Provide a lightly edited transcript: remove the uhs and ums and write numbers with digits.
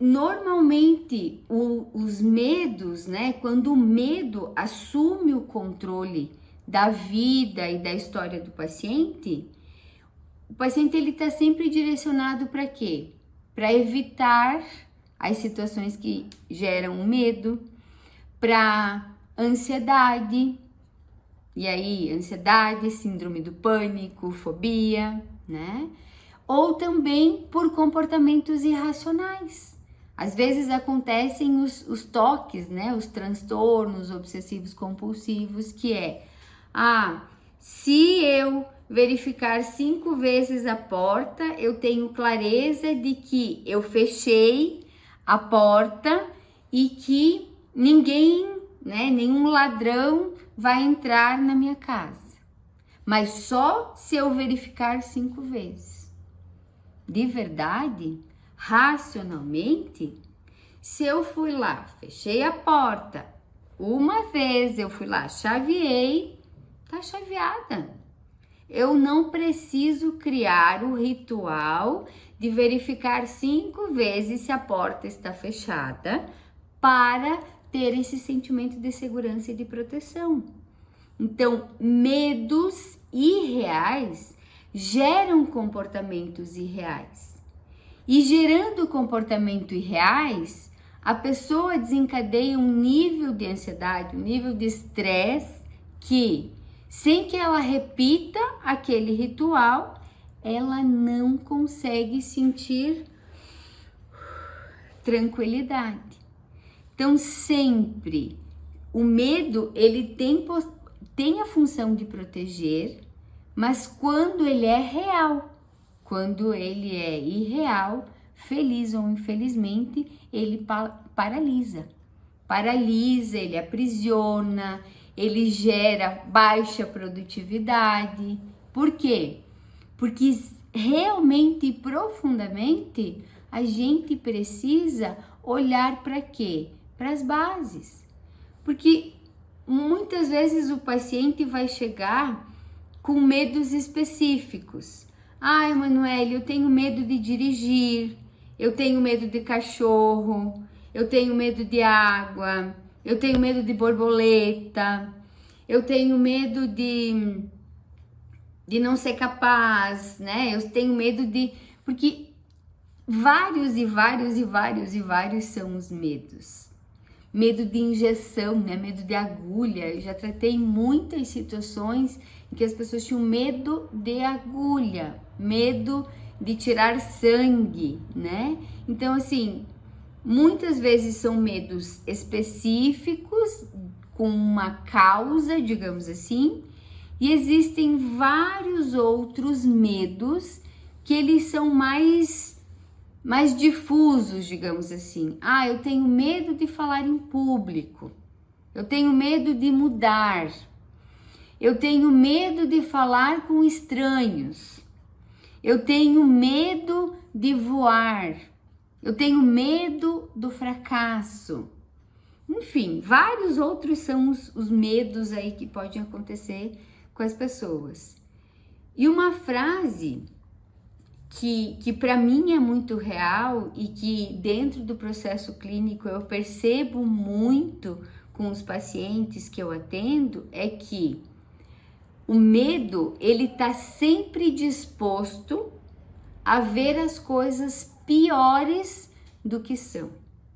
normalmente os medos, né? Quando o medo assume o controle da vida e da história do paciente, o paciente ele está sempre direcionado para quê? Para evitar as situações que geram medo, para ansiedade, e aí ansiedade, síndrome do pânico, fobia, né? Ou também por comportamentos irracionais. Às vezes acontecem os toques, né? Os transtornos obsessivos compulsivos, que é, se eu verificar 5 vezes a porta, eu tenho clareza de que eu fechei a porta e que ninguém, né, nenhum ladrão vai entrar na minha casa. Mas só se eu verificar 5 vezes. De verdade, racionalmente, se eu fui lá, fechei a porta, uma vez eu fui lá, chaveei, tá chaveada. Eu não preciso criar o ritual de verificar 5 vezes se a porta está fechada para ter esse sentimento de segurança e de proteção. Então, medos irreais geram comportamentos irreais. E gerando comportamentos irreais, a pessoa desencadeia um nível de ansiedade, um nível de estresse que, sem que ela repita aquele ritual, ela não consegue sentir tranquilidade. Então, sempre, o medo, ele tem a função de proteger, mas quando ele é real, quando ele é irreal, feliz ou infelizmente, ele paralisa. Paralisa, ele aprisiona, ele gera baixa produtividade. Por quê? Porque realmente e profundamente a gente precisa olhar para quê? Para as bases. Porque muitas vezes o paciente vai chegar com medos específicos. Emanuele, eu tenho medo de dirigir, eu tenho medo de cachorro, eu tenho medo de água, eu tenho medo de borboleta, eu tenho medo de não ser capaz, né? Eu tenho medo de... Porque vários são os medos. Medo de injeção, né? Medo de agulha. Eu já tratei muitas situações em que as pessoas tinham medo de agulha, medo de tirar sangue, né? Então, assim, muitas vezes são medos específicos, com uma causa, digamos assim, e existem vários outros medos que eles são mais difusos, digamos assim. Eu tenho medo de falar em público, eu tenho medo de mudar, eu tenho medo de falar com estranhos, eu tenho medo de voar, eu tenho medo do fracasso. Enfim, vários outros são os medos aí que podem acontecer com as pessoas. E uma frase que para mim é muito real e que dentro do processo clínico eu percebo muito com os pacientes que eu atendo é que o medo, ele tá sempre disposto a ver as coisas piores do que são.